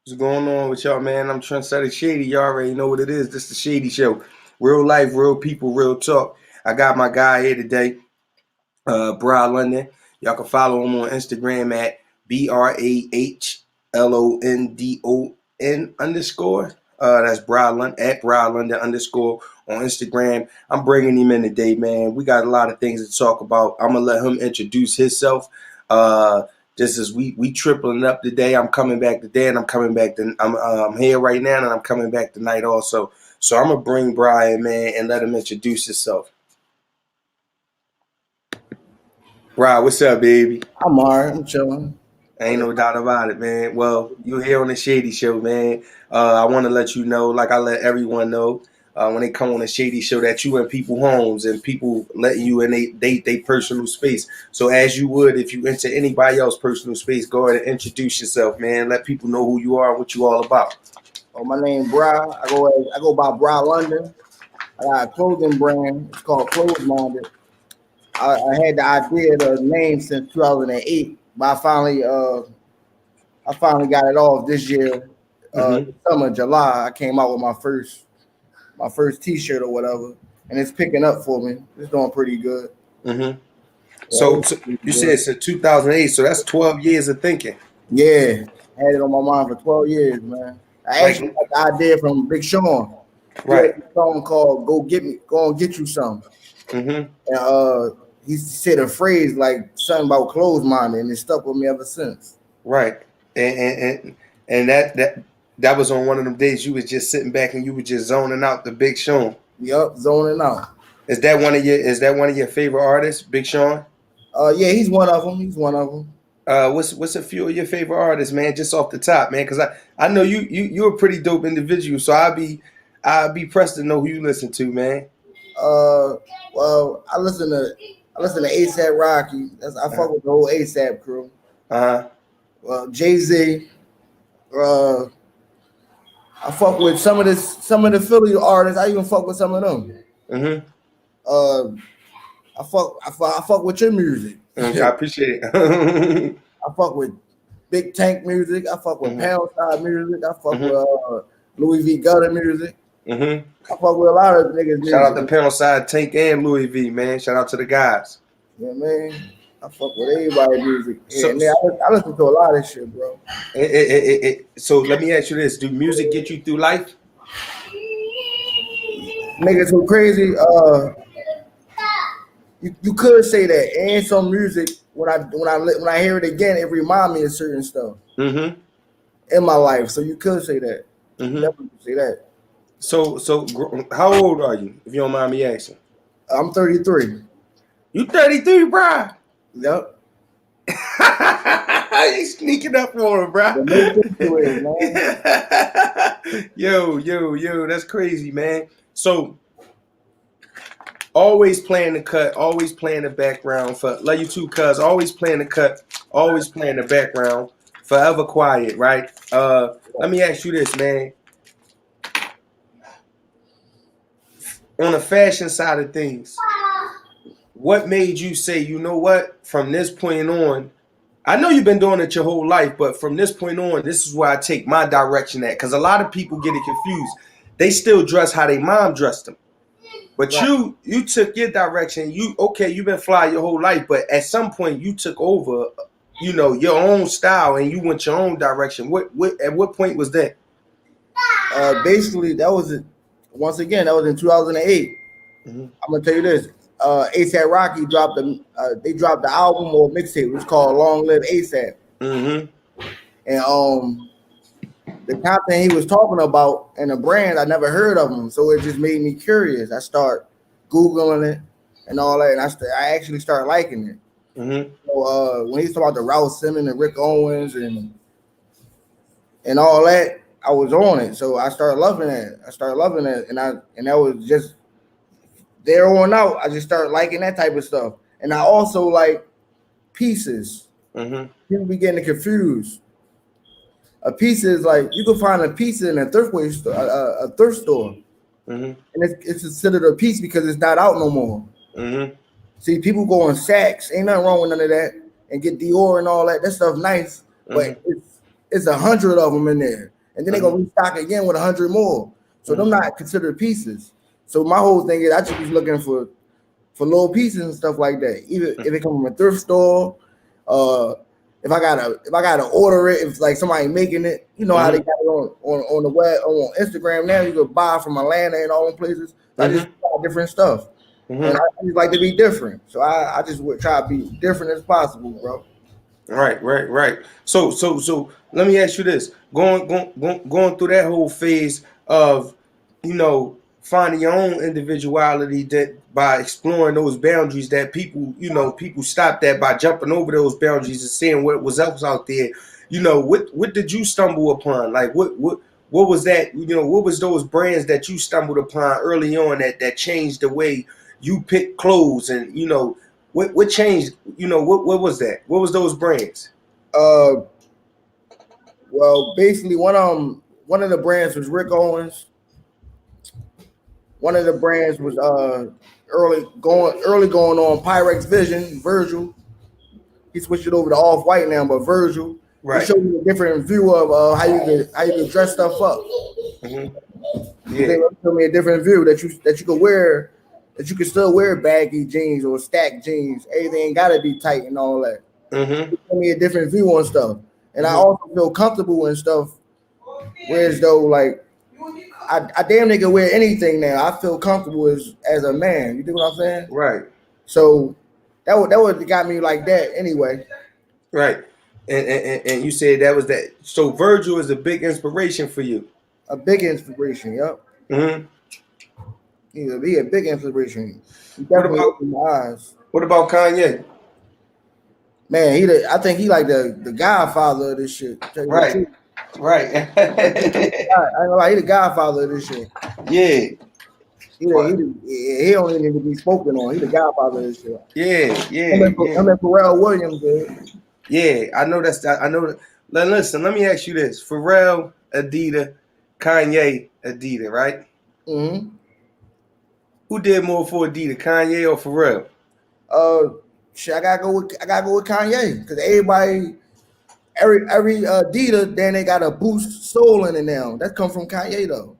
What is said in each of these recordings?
What's going on with y'all, man? I'm Trendsetter Shady. Y'all already know what it is. This is the Shady Show. Real life, real people, real talk. I got my guy here today, Brah London. Y'all can follow him on Instagram at BRAHLONDON underscore. That's Brah London at Brah London underscore on Instagram. I'm bringing him in today, man. We got a lot of things to talk about. I'm gonna let him introduce himself. Just as we tripling up today, I'm coming back today, and I'm coming back. I'm here right now, and I'm coming back tonight also. So I'm gonna bring Brian, man, and let him introduce himself. Brian, what's up, baby? I'm alright. I'm chilling. Ain't no doubt about it, man. Well, you're here on the Shady Show, man. I want to let you know, like I let everyone know, when they come on the Shady Show, that you in people homes and people letting you in they personal space. So as you would if you enter anybody else's personal space, go ahead and introduce yourself, man. Let people know who you are and what you all about. Oh, my name Brah. I go by Brah London. I got a clothing brand. It's called Clothes Minded. I had the idea of the name since 2008, but I finally got it off this year. Mm-hmm. Summer, July, I came out with my first T-shirt or whatever, and it's picking up for me. It's doing pretty good. Mm-hmm. Yeah, So you said since 2008, so that's 12 years of thinking. yeah, had it on my mind for 12 years, man. I actually Like, got the idea from Big Sean. He had right. a song called Go and Get You Some." Mm-hmm. And he said a phrase like something about clothes minded, and it stuck with me ever since. Right. And that was on one of them days you was just sitting back and you were just zoning out the Big Sean. Yup, zoning out. Is that one of your favorite artists, Big Sean? Yeah, he's one of them. He's one of them. What's a few of your favorite artists, man? Just off the top, man, because I know you're a pretty dope individual, so I'd be pressed to know who you listen to, man. Uh, well, I listen to ASAP Rocky. I Uh fuck with the whole ASAP crew. huh. Well, Jay Z. Uh, I fuck with some of the Philly artists. I even fuck with some of them. Mm-hmm. Uh, I fuck with your music. Okay, I appreciate it. I fuck with Big Tank music. I fuck with Mm-hmm. Pound Side music. I fuck with Mm-hmm. Louis V. Gutter music. Mm-hmm. I fuck with a lot of niggas Shout out music. to Pound Side Tank and Louis V, man. Shout out to the guys. You know what I mean? I fuck with everybody music. Yeah, So, and then I listen to a lot of shit, bro. so let me ask you this: do music get you through life? Niggas so crazy. You could say that. And some music when I hear it again, it remind me of certain stuff Mm-hmm. in my life. So you could say that. You could Mm-hmm. definitely say that. How old are you, if you don't mind me asking? I'm 33. You 33, bro. Yep. You sneaking up on him, bro. The no picture is, man. Yo, that's crazy, man. So always playing the cut, always playing the background for love you too, cuz always playing the cut, always playing the background, forever quiet, right? Let me ask you this, man. On the fashion side of things, what made you say, you know what, from this point on, I know you've been doing it your whole life, but from this point on, this is where I take my direction at. Because a lot of people get it confused. They still dress how their mom dressed them. But Right. you took your direction. You've been fly your whole life, but at some point you took over, your own style and you went your own direction. At what point was that? Basically, that was it. Once again, that was in 2008. Mm-hmm. I'm gonna tell you this. ASAP Rocky they dropped the album or mixtape. It was called Long Live ASAP. Mm-hmm. And the content he was talking about and the brand, I never heard of them, so it just made me curious. I start googling it and all that, and I actually started liking it. Mm-hmm. So when he's talking about the Ralph Simmons and Rick Owens and all that, I was on it. So I started loving it. And that was just there on out. I just started liking that type of stuff. And I also like pieces. Mm-hmm. People be getting confused. A piece is like you can find a piece in a thrift store, Mm-hmm. and it's considered a piece because it's not out no more. Mm-hmm. See, people go on Saks, ain't nothing wrong with none of that, and get Dior and all that. That stuff nice, Mm-hmm. but it's 100 of them in there. and then they're gonna restock again with 100 more. So them not considered pieces. So my whole thing is I just be looking for little pieces and stuff like that. Even if it comes from a thrift store, if I gotta order it, if like somebody making it, you know how they got it on the web on Instagram now. You can buy from Atlanta and all them places. So I just buy different stuff, and I just like to be different. So I just would try to be different as possible, bro. Right. So let me ask you this: going through that whole phase of, you know, finding your own individuality, that by exploring those boundaries that people, you know, people stopped at by jumping over those boundaries and seeing what was else out there. You know, what did you stumble upon? Like what was that? You know, what was those brands that you stumbled upon early on that changed the way you pick clothes, and you know. What changed? You know, what was that? What was those brands? Well, basically one of the brands was Rick Owens. One of the brands was early going on Pyrex Vision, Virgil. He switched it over to Off White now, but Virgil. He showed me a different view of how you can dress stuff up. Yeah. They showed me a different view that you could wear, that you can still wear baggy jeans or stacked jeans. Everything ain't gotta be tight and all that. He showed me a different view on stuff, and I also feel comfortable in stuff. Whereas though, like I damn near can wear anything now. I feel comfortable as a man. You dig what I'm saying? Right. So that would got me like that anyway. Right. And you said that was that. So Virgil is a big inspiration for you. A big inspiration. Yep. He a big inspiration. He definitely opened my eyes. What about Kanye? Man, I think he like the godfather of this shit. Right. I ain't gonna lie, he the godfather of this shit. Yeah. He don't even need to be spoken on. He the godfather of this shit. Yeah. I'm at Pharrell Williams, dude. Yeah, I know that's that. I know that. Listen, let me ask you this: Pharrell, Adidas, Kanye, Adidas, right? Who did more for Adidas, Kanye or Pharrell? Shit, I gotta go with Kanye, because every Adidas, then they got a Boost Soul in it now. That come from Kanye though.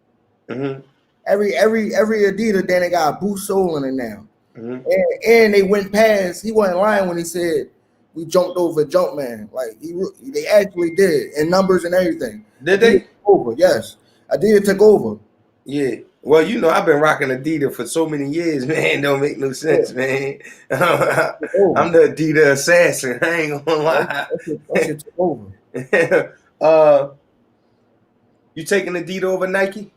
Every Adidas, then they got a Boost Soul in it now. And they went past. He wasn't lying when he said we jumped over Jumpman. Like they actually did in numbers and everything. Did they? Took over, yes. Adidas took over. Yeah. Well, you know, I've been rocking Adidas for so many years, man. Don't make no sense, man. I'm the Adidas assassin. I ain't gonna lie. That shit took over. You taking Adidas over Nike?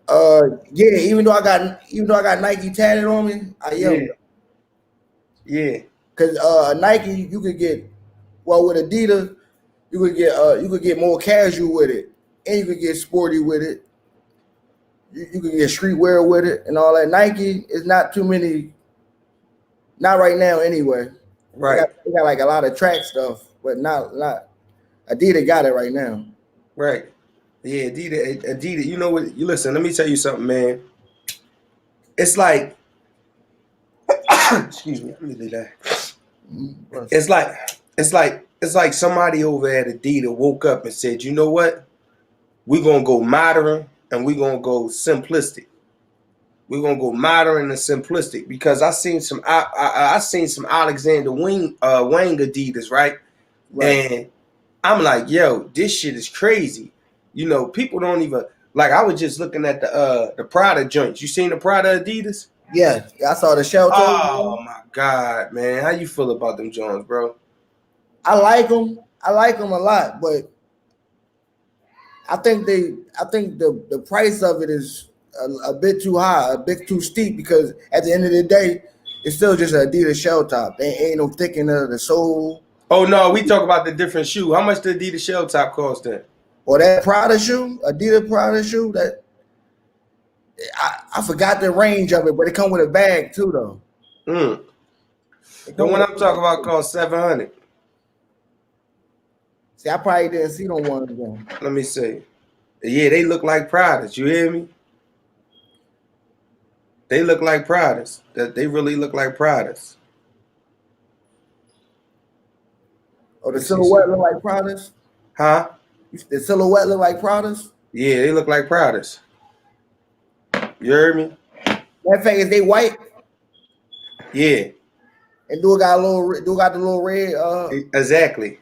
Yeah. Even though I got Nike tatted on me, I am. Yeah. Cause Nike, you could get with Adidas, you could get more casual with it, and you could get sporty with it. You could get streetwear with it and all that. Nike is not too many. Not right now, anyway. Right. They got like a lot of track stuff, but not. Adidas got it right now. Right. Yeah, Adidas. You know what? You listen. Let me tell you something, man. It's like, excuse me. Let me do that. It's like somebody over at Adidas woke up and said, you know what? We're gonna go modern and we're gonna go simplistic. We're gonna go modern and simplistic, because I seen some Alexander Wang Adidas, right? And I'm like, yo, this shit is crazy. You know, people don't even like. I was just looking at the Prada joints. You seen the Prada Adidas? Yeah, I saw the shell toe. Oh my god, man, how you feel about them joints, bro? I like them. I like them a lot, but I think the price of it is a bit too high, a bit too steep, because at the end of the day, it's still just an Adidas shell top. There ain't no thickening of the sole. Oh no, we talk about the different shoe. How much did Adidas shell top cost then? Or that Prada shoe, Adidas Prada shoe, that I forgot the range of it, but it come with a bag too, though. The one I'm talking about cost $700. See, I probably didn't see no one of them. Let me see. Yeah, they look like Pradas. You hear me? They look like Pradas. They really look like Pradas. Oh, the silhouette look like Pradas? Huh? The silhouette look like Prada's. Yeah, they look like Prada's. You heard me? Matter of fact, is they white Yeah, and do it got a little do it got the little red? exactly.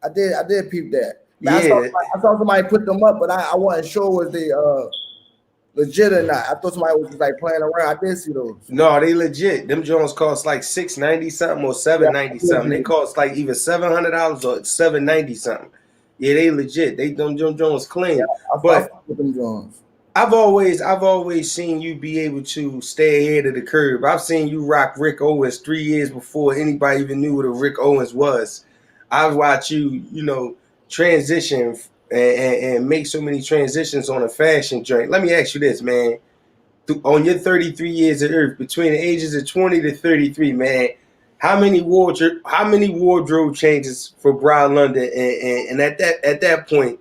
I did peep that. Man, Yeah, I saw somebody put them up, but I wasn't sure was they legit or not. I thought somebody was just like playing around. I did see those. no, they legit. Them Jones cost like $690 something or Yeah, $790 something. They cost like either $700 or $790 something. Yeah, they legit. They them Jones yeah, clean. I But fuck with them Jones. I've always seen you be able to stay ahead of the curve. I've seen you rock Rick Owens 3 years before anybody even knew what a Rick Owens was. I've watched you, transition and make so many transitions on a fashion joint. Let me ask you this, man. On your 33 years of Earth, between the ages of 20 to 33, man, how many wardrobe changes for Brah London? And at that point,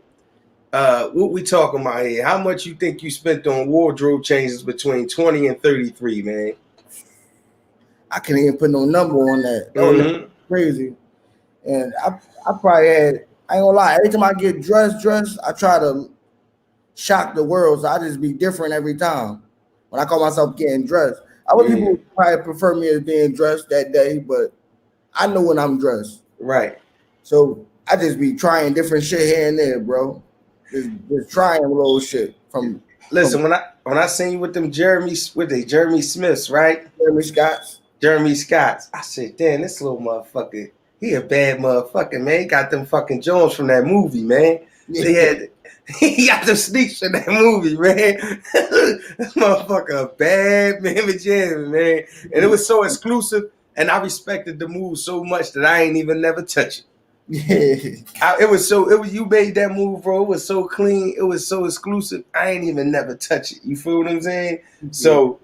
what we talking about here? How much you think you spent on wardrobe changes between 20 and 33, man? I can't even put no number on that. That was Mm-hmm. crazy. And I probably had, I ain't gonna lie, every time I get dressed, I try to shock the world. So I just be different every time when I call myself getting dressed. Other Yeah. people probably prefer me as being dressed that day, but I know when I'm dressed. Right. So I just be trying different shit here and there, bro. Just trying little shit from Listen, when I seen you with them Jeremy Smiths, right? Jeremy Scott's. Jeremy Scott's. I said, damn, this little motherfucker, he a bad motherfucker, man. He got them fucking Jones from that movie, man. They had he got them sneaks from that movie, man. This motherfucker a bad man, Jeremy, man. And it was so exclusive, and I respected the move so much that I ain't even never touch it. Yeah. You made that move, bro. It was so clean. It was so exclusive. I ain't even never touch it. You feel what I'm saying? So,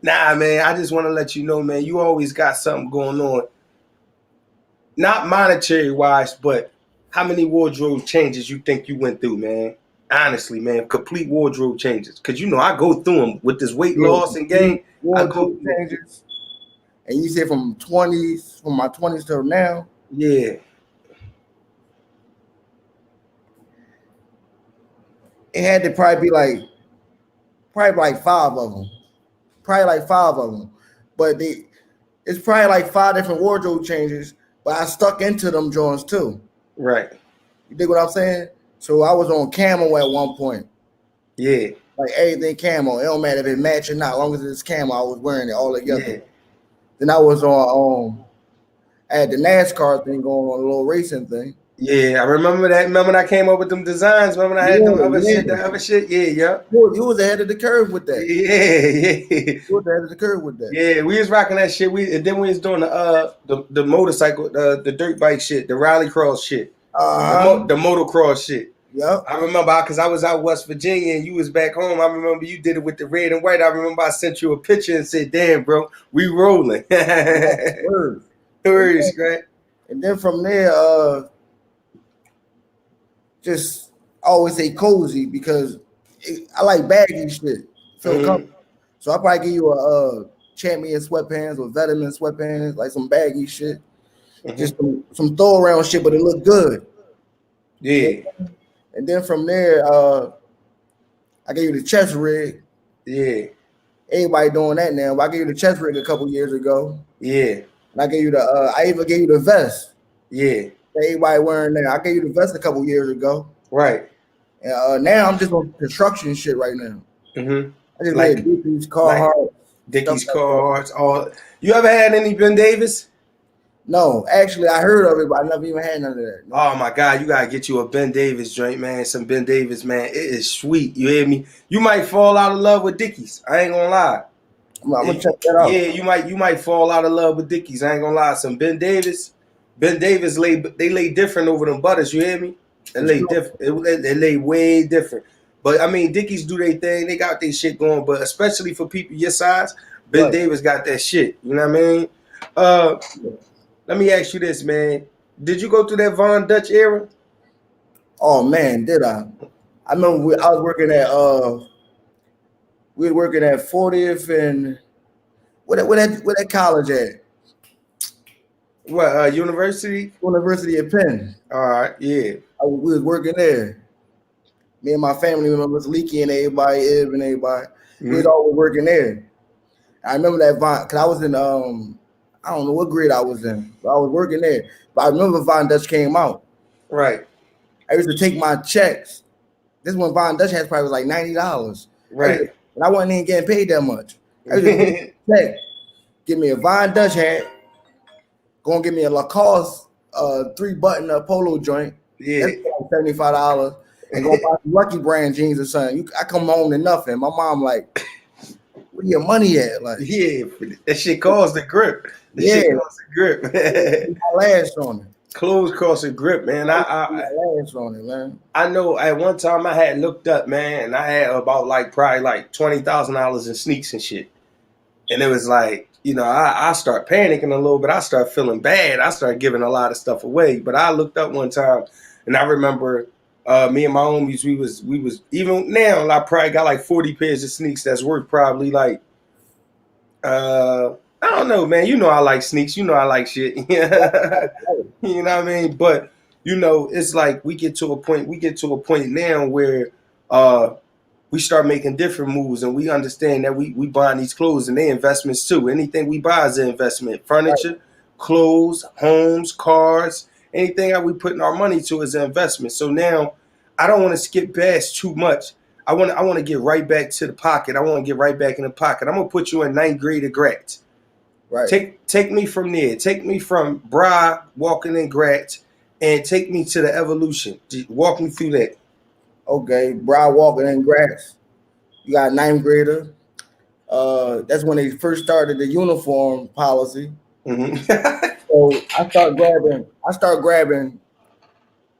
nah, man, I just want to let you know, man, you always got something going on. Not monetary wise, but how many wardrobe changes you think you went through, man? Honestly, man, complete wardrobe changes. Because, I go through them with this weight loss and gain. Wardrobe changes. And you said from my 20s till now? Yeah. It had to probably be like five of them. But it's probably like 5 different wardrobe changes, but I stuck into them joints too. Right. You dig what I'm saying? So I was on camo at one point. Yeah. Like everything camo. It don't matter if it match or not. As long as it's camo, I was wearing it all together. Yeah. Then I was on I had the NASCAR thing going on, a little racing thing. Yeah, I remember that. Remember when I came up with them designs? Remember when I had them other shit? Yeah. You was ahead of the curve with that. Yeah. You was ahead of the curve with that. Yeah, we was rocking that shit. And then we was doing the motorcycle, the dirt bike shit, the rallycross shit, the motocross shit. Yep. I remember because I was out West Virginia and you was back home. I remember you did it with the red and white. I remember I sent you a picture and said, "Damn, bro, we rolling." Words, right? And then from there, just always say cozy because I like baggy shit. Feel comfortable. So I probably give you a champion sweatpants or veteran sweatpants, like some baggy shit. Just some throw around shit, but it look good. Yeah. And then from there, I gave you the chest rig. Yeah. Everybody doing that now. But I gave you the chest rig a couple years ago. Yeah. And I gave you I even gave you the vest. Yeah. Everybody wearing that. I gave you the vest a couple years ago. Right. And now I'm just on construction shit right now. Mm-hmm. I just like Dickies, Carhartt. Dickies, Carhartt, all. You ever had any Ben Davis? No, actually, I heard of it, but I never even had none of that. No. Oh my God, you gotta get you a Ben Davis joint, man. Some Ben Davis, man. It is sweet. You hear me? You might fall out of love with Dickies. I ain't gonna lie. I'm gonna check that out. Yeah, you might fall out of love with Dickies. I ain't gonna lie. Some Ben Davis they lay different over them butters. You hear me? They lay different. They lay way different. But I mean, Dickies do their thing. They got their shit going. But especially for people your size, Ben Davis got that shit. You know what I mean? Let me ask you this, man. Did you go through that Von Dutch era? Oh man, did I? I remember I was working at we were working at 40th and where that college at? What, University? University of Penn. All right, yeah. We was working there. Me and my family members, Leaky and everybody, Ib and everybody, we was Mhm. always working there. I remember that Von, cause I was in I don't know what grade I was in, but I was working there. But I remember Von Dutch came out. Right. I used to take my checks. This one Von Dutch has probably was like $90. Right. And I wasn't even getting paid that much. I used to take my check, give me a Von Dutch hat, go and give me a Lacoste 3-button polo joint. Yeah. That's like $75. And go buy some Lucky Brand jeans or something. I come home to nothing. My mom like, where your money at? Like, Yeah. That shit caused the grip. That yeah, shit caused the grip. my last on it. Clothes cost a grip, man. My last on it, man. I know at one time I had looked up, man, and I had about like probably like $20,000 in sneaks and shit. And it was like, I start panicking a little bit. I start feeling bad. I start giving a lot of stuff away. But I looked up one time, and I remember me and my homies, we was even now. I probably got like 40 pairs of sneaks that's worth probably like I don't know, man. You know I like sneaks. You know I like shit. You know what I mean? But it's like we get to a point now where uh we start making different moves and we understand that we buying these clothes and they investments too. Anything we buy is an investment. Furniture, clothes, homes, cars, anything that we putting our money to is an investment. So now I don't want to skip past too much. I want to get right back to the pocket. I want to get right back in the pocket. I'm gonna put you in ninth grade of Gratz. Right. Take me from there. Take me from Brah walking in Gratz and take me to the evolution. Walk me through that. Okay, Brah walking in Gratz. You got ninth grader. That's when they first started the uniform policy. Mm-hmm. So I start grabbing.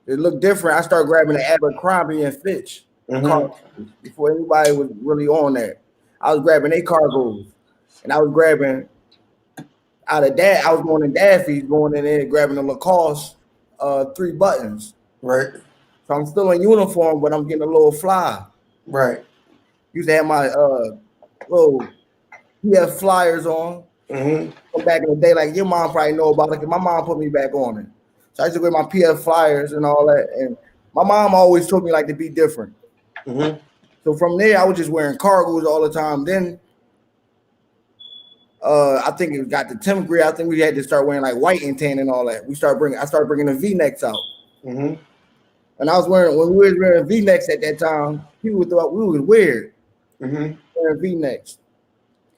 It looked different. I started grabbing the Abercrombie and Fitch Mm-hmm. cargos before anybody was really on that. I was grabbing their cargos, and I was grabbing out of that. I was going in Daffy's, going in there grabbing the Lacoste 3 buttons. Right. So I'm still in uniform, but I'm getting a little fly. Right. Used to have my little PF flyers on. Mm-hmm. From back in the day, like your mom probably know about it, because my mom put me back on it. So I used to wear my PF flyers and all that. And my mom always told me like to be different. Mm-hmm. So from there, I was just wearing cargos all the time. Then I think it got to 10th grade. I think we had to start wearing like white and tan and all that. I started bringing the V-necks out. Mm-hmm. And when we were wearing V-necks at that time, people thought we was weird Mm-hmm. wearing V-necks.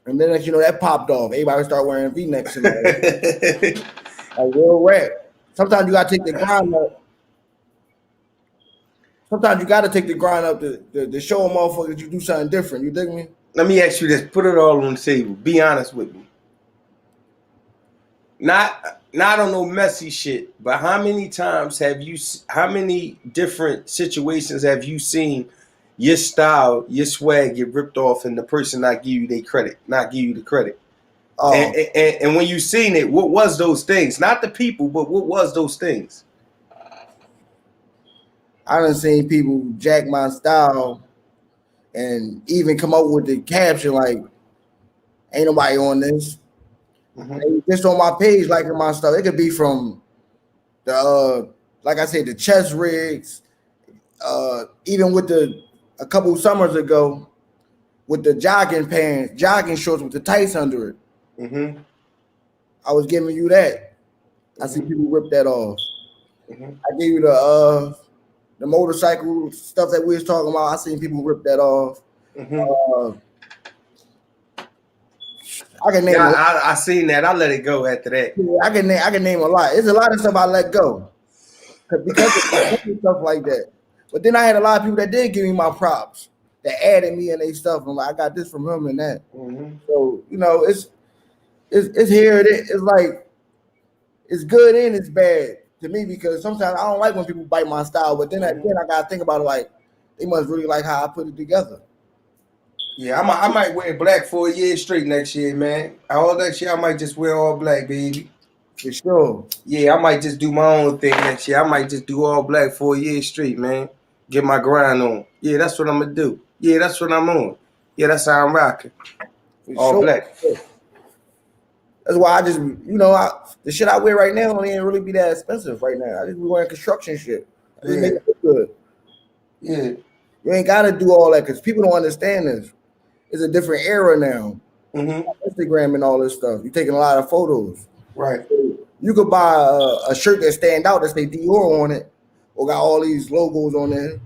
And then, as you know, that popped off. Everybody started wearing V-necks and all that. Like real rap. Sometimes you gotta take the grind up. Sometimes you gotta take the grind up to show a motherfucker that you do something different. You dig me? Let me ask you this. Put it all on the table. Be honest with me. Not on no messy shit, but how many different situations have you seen your style, your swag get ripped off and the person not give you the credit? And when you seen it, what was those things? Not the people, but what was those things? I done seen people jack my style and even come up with the caption like, "Ain't nobody on this." Mm-hmm. And just on my page liking my stuff. It could be from the like I said, the chest rigs. Even with a couple summers ago, with the jogging shorts with the tights under it. Mm-hmm. I was giving you that. I see Mm-hmm. people rip that off. Mm-hmm. I gave you the motorcycle stuff that we was talking about. I seen people rip that off. Mm-hmm. Uh, I can name. Yeah, I seen that. I let it go after that. I can name a lot. There's a lot of stuff I let go because of stuff like that. But then I had a lot of people that did give me my props, that added me and they stuff. I'm like, I got this from him and that. Mm-hmm. So it's here. It's like it's good and it's bad to me because sometimes I don't like when people bite my style. But then again, I gotta think about it like they must really like how I put it together. Yeah, I might wear black for a year straight next year, man. All next year, I might just wear all black, baby. For sure. Yeah, I might just do my own thing next year. I might just do all black for a year straight, man. Get my grind on. Yeah, that's what I'm gonna do. Yeah, that's what I'm on. Yeah, that's how I'm rocking. For All sure. black. That's why I just, the shit I wear right now don't even really be that expensive right now. I just be wearing construction shit. I just make it look good. Yeah. You ain't got to do all that because people don't understand this. It's a different era now. Mm-hmm. Instagram and all this stuff. You're taking a lot of photos. Right. You could buy a shirt that stand out that say Dior on it, or got all these logos on there,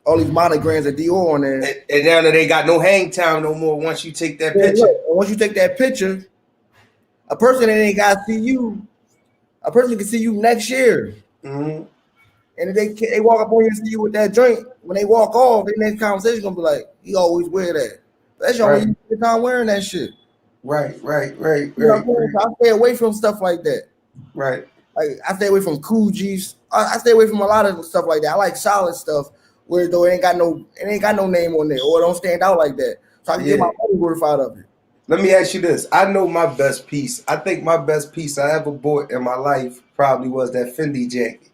all these monograms of Dior on there. And now that they got no hang time no more once you take that Then picture. look, once you take that picture, a person that ain't got to see you, a person can see you next year. Mm-hmm. And if they walk up on you and see you with that joint, when they walk off, their next conversation gonna be like, he always wear that. That's your Right. only time wearing that shit. Right. You know what I'm saying? So I stay away from stuff like that. Right. Like I stay away from Coogis. I stay away from a lot of stuff like that. I like solid stuff where though it ain't got no name on there or it don't stand out like that. So I can get my money worth out of it. Let me ask you this. I know my best piece. I think my best piece I ever bought in my life probably was that Fendi jacket.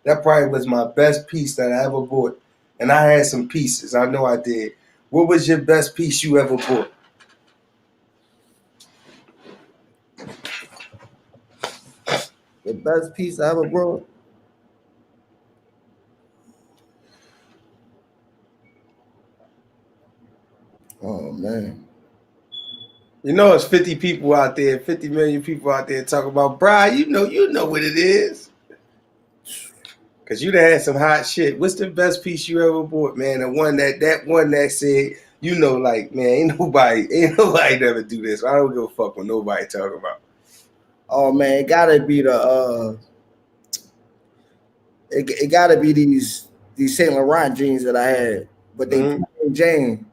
That probably was my best piece that I ever bought. And I had some pieces. I know I did. What was your best piece you ever bought? The best piece I ever brought. Oh man. You know, it's 50 people out there, 50 million people out there talking about, Brah, you know what it is. Because you done had some hot shit. What's the best piece you ever bought, man? The one that one that said, like, man, ain't nobody never do this. I don't give a fuck what nobody talking about. Oh man, it gotta be it gotta be these Saint Laurent jeans that I had, but they plain Jane.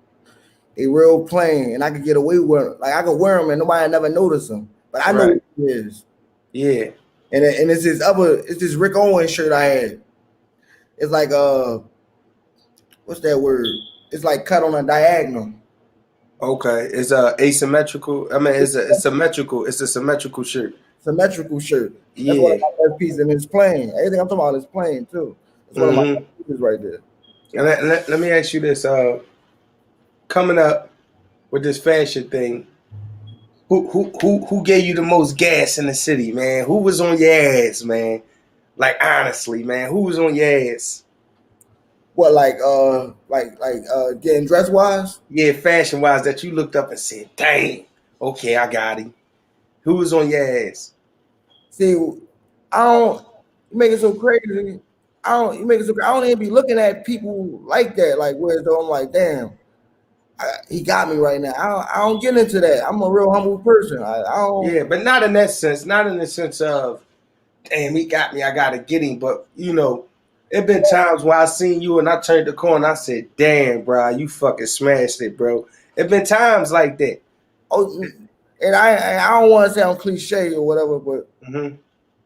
They real plain, and I could get away with them. Like I could wear them and nobody never notice them. But I know Right. what it is. Yeah. And it's this Rick Owens shirt I had. It's like what's that word? It's like cut on a diagonal. Okay. It's asymmetrical. I mean, it's symmetrical. It's a symmetrical shirt. Symmetrical shirt. That's one Yeah. of my best pieces, and it's plain. Everything I'm talking about is plain too. It's one of my best pieces right there. And let me ask you this: coming up with this fashion thing, who gave you the most gas in the city, man? Who was on your ass, man? Like honestly, man, who was on your ass? What getting dress wise? Yeah, fashion wise, that you looked up and said, "Dang, okay, I got him." Who was on your ass? See, I don't. You make it so crazy. I don't. You make it so. I don't even be looking at people like that. Like where though I'm like, damn, he got me right now. I don't get into that. I'm a real humble person. I don't. Yeah, but not in that sense. Not in the sense of, damn, he got me. I gotta get him. But it been times where I seen you and I turned the corner. And I said, "Damn, bro, you fucking smashed it, bro." It been times like that. Oh, and I don't want to sound cliche or whatever, but Mm-hmm.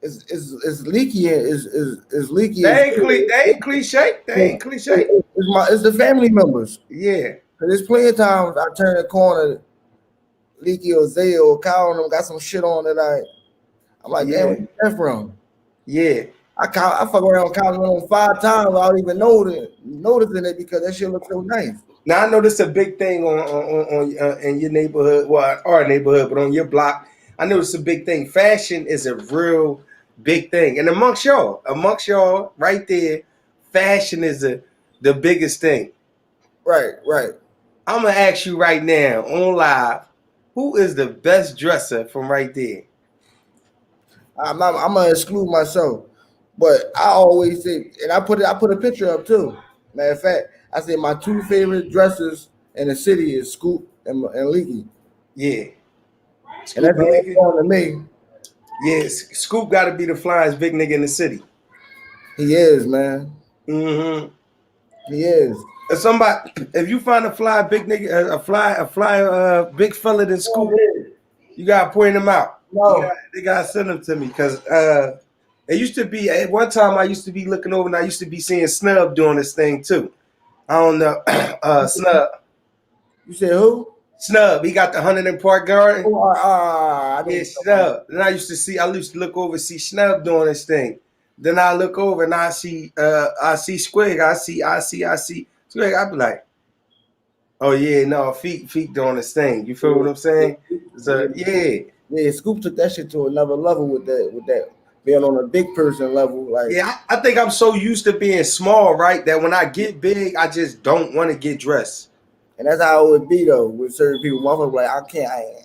it's leaky. Is leaky. They ain't cliche. They ain't cliche. It's the family members. Yeah. Cause there's plenty of times I turn the corner, Leaky or Zay or Kyle and them got some shit on that I'm like, damn, Yeah. where's that from? Yeah. I fuck around counting on 5 times without even noticing it because that shit looks so nice. Now I know this is a big thing on in your neighborhood, well, our neighborhood, but on your block, I know it's a big thing. Fashion is a real big thing, and amongst y'all, right there, fashion is the biggest thing. Right. I'm gonna ask you right now on live, who is the best dresser from right there? I'm gonna exclude myself, but I always say, and I put a picture up too. Matter of fact, I say my 2 favorite dressers in the city is Scoop and Leaky, Yeah, and Scoop that's and all Leaky. going to me. Yes, Scoop got to be the flyest big nigga in the city. He is, man. Mm-hmm. He is. If you find a fly big nigga, a fly big fella than Scoop, you gotta point him out. No. They gotta send them to me because it used to be at one time I used to be looking over and I used to be seeing Snub doing this thing too. I don't know, Snub. You said who? Snub, he got the 100 in Park Garden. Oh, I Yeah, didn't Snub. Then I used to look over and see Snub doing this thing. Then I look over and I see Squig. I see Squig. I be like, oh yeah, no, feet doing this thing. You feel what I'm saying? So yeah. Yeah, Scoop took that shit to another level with that. being on a big person level. Like, Yeah, I think I'm so used to being small, right, that when I get big, I just don't want to get dressed. and that's how it would be though with certain people. Motherfuckers like, I can't.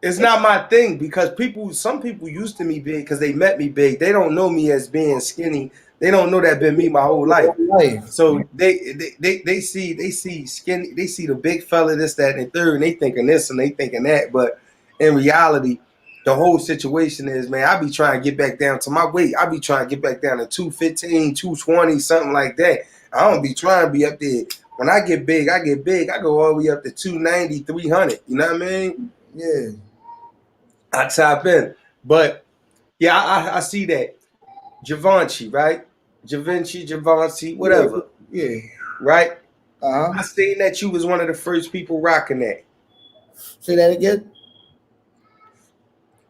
It's not my thing because some people used to me big because they met me big. They don't know me as being skinny. They don't know that been me my whole life. Life. So they see skinny, they see the big fella, this, that, and the third, and they thinking this and they thinking that. But in reality, the whole situation is, man, I be trying to get back down to my weight. I be trying to get back down to 215, 220, something like that. I don't be trying to be up there. When I get big, I get big. I go all the way up to 290, 300. You know what I mean? Yeah. I tap in. But yeah, I see that. Givenchy, right? Givenchy, whatever. Yeah. Right? I Uh huh. seen that you was one of the first people rocking that. Say that again.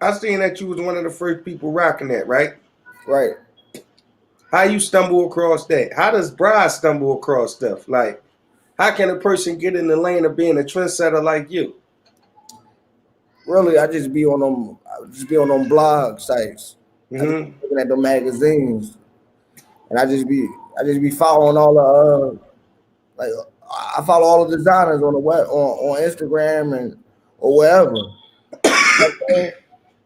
I seen that you was one of the first people rocking that, right? Right. How you stumble across that? How does Brah stumble across stuff? Like, how can a person get in the lane of being a trendsetter like you? Really, I just be on them. I just be on them blog sites. I just be Mm-hmm. looking at the magazines, and I just be following all the like I follow all the designers on the web on Instagram and or wherever. You know what I'm saying?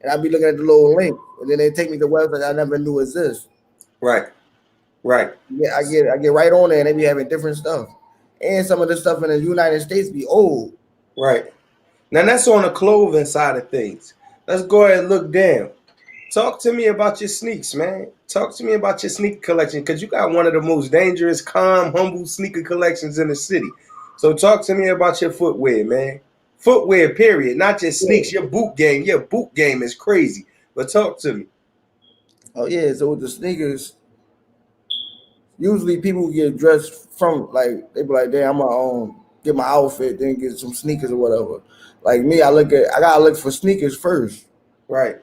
And I be looking at the little link, and then they take me to websites I never knew exist. Right, right, Yeah, I get right on there, and they be having different stuff, and some of the stuff in the United States be old. right. Now that's on the clothing side of things. Let's go ahead and look down. Talk to me about your sneaks, man. Talk to me about your sneaker collection because you got one of the most dangerous, calm, humble sneaker collections in the city. So talk to me about your footwear, man. Footwear, period. Not just Yeah. sneaks. Your boot game is crazy. But talk to me. Oh yeah, so with the sneakers, usually people get dressed from like they be like, damn, I'm gonna get my outfit, then get some sneakers or whatever. Like me, I gotta look for sneakers first. Right.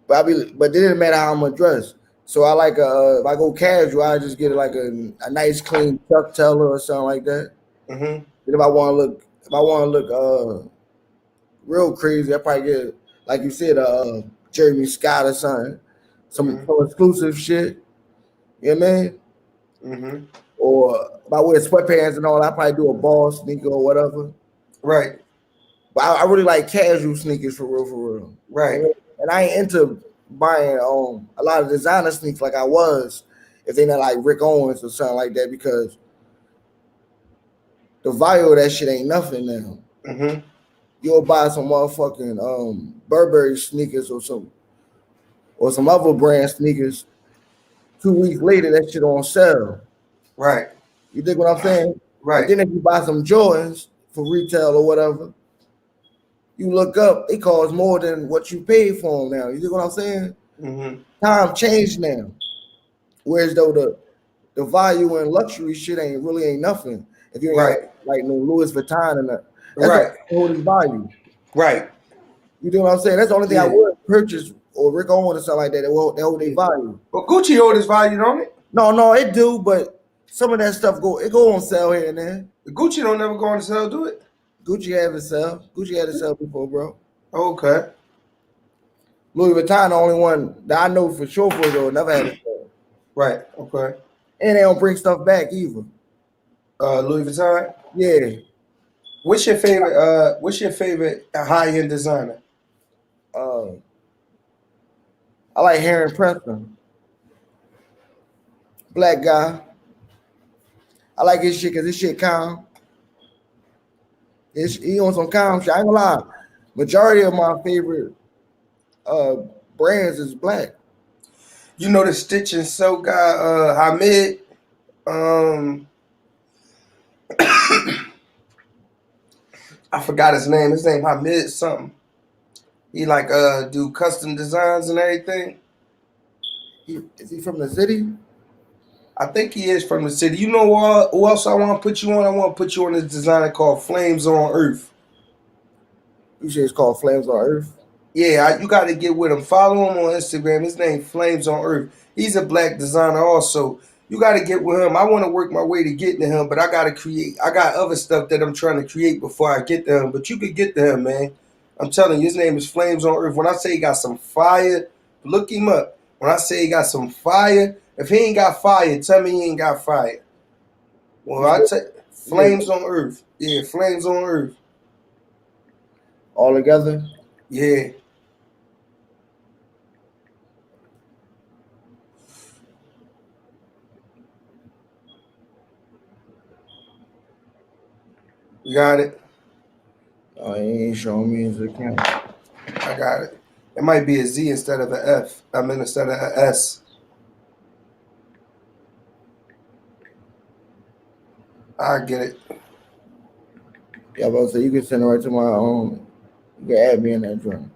But it didn't matter how I'm gonna dress. So I like if I go casual, I just get like a nice clean Chuck Taylor or something like that. Mm-hmm. Then if I want to look real crazy, I probably get like you said, Jeremy Scott or something, Mm-hmm. some exclusive shit. You know what I mean? Mm-hmm. Or if I wear sweatpants and all, I probably do a ball sneaker or whatever. Right. But I really like casual sneakers for real, for real. Right. And I ain't into buying a lot of designer sneakers like I was if they not like Rick Owens or something like that because the value of that shit ain't nothing now. Mm-hmm. You'll buy some motherfucking Burberry sneakers or some other brand sneakers. 2 weeks later, that shit on sale. Right. You dig what I'm saying? And Right. then if you buy some Jordans for retail or whatever, you look up, it costs more than what you paid for them now. You dig what I'm saying? Mm-hmm. Time changed now. Whereas though the value and luxury shit ain't nothing. If you ain't got Right. like no Louis Vuitton and that's the Right. holding value. Right. You know what I'm saying? That's the only thing I Yeah. would purchase or Rick Owens or something like that. They hold their value. But Gucci hold his value, don't it? No, it do, but some of that stuff go on sale here and there. Gucci don't never go on sale, do it? Gucci have it sell. Gucci had it sell before, bro. Okay. Louis Vuitton the only one that I know for sure for though never had it sell. Right. Okay. And they don't bring stuff back either. Louis Vuitton. Yeah. What's your favorite high end designer? Uh, I like Heron Preston. Black guy. I like his shit because his shit calm. He on some calm shit. I ain't gonna lie. Majority of my favorite uh brands is black. You know the Stitch and Sew guy, Hamid. Um, I forgot his name. His name Hamid something. He like do custom designs and everything. Is he from the city? I think he is from the city. You know who else I want to put you on? I want to put you on this designer called Flames on Earth. You say it's called Flames on Earth. Yeah, you got to get with him. Follow him on Instagram. His name Flames on Earth. He's a black designer also. You got to get with him. I want to work my way to getting to him, but I got to create. I got other stuff that I'm trying to create before I get to him. But you could get to him, man. I'm telling you, his name is Flames on Earth. When I say he got some fire, look him up. When I say he got some fire, if he ain't got fire, tell me he ain't got fire. Well, You I said, tell you said flames on earth. Yeah, flames on earth. all together. Yeah, you got it. He ain't showing me his account. I got it. It might be a Z instead of a F. I mean, instead of a S. I get it. Yeah, but so you can send it right to my You can add me in that joint.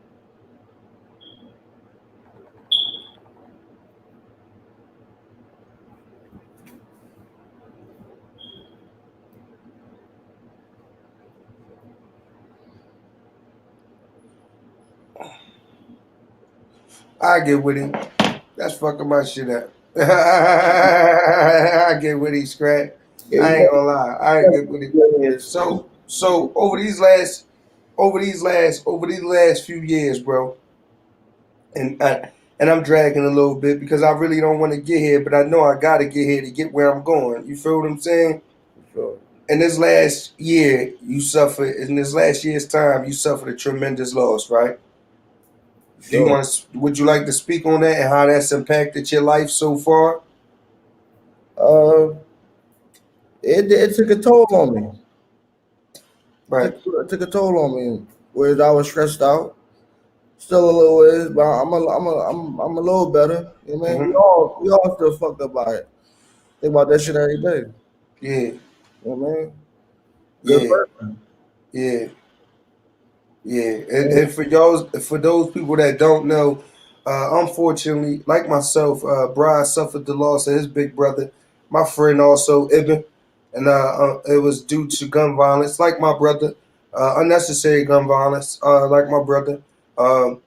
I get with him. That's fucking my shit up. I get with him, scrap. Yeah, I you ain't gonna lie. I get with him. know is. So over these last few years, bro, and I'm dragging a little bit because I really don't want to get here, but I know I gotta get here to get where I'm going. You feel what I'm saying? Sure. In this last year, you suffered. In this last year's time, you suffered a tremendous loss, right? Do you Sure. want to? Would you like to speak on that and how that's impacted your life so far? Uh, it took a toll on me. Right. It took a toll on me. Whereas I was stressed out, still a little is, but I'm a little better. You know what I mean? Mm-hmm. We all still fucked up by it. Think about that shit every day. Yeah. You know what I mean? Good Yeah. person. Yeah. Yeah, and for those people that don't know, unfortunately, like myself, Brah suffered the loss of his big brother, my friend also Ibn, and it was due to gun violence, like my brother, unnecessary gun violence, like my brother. Um,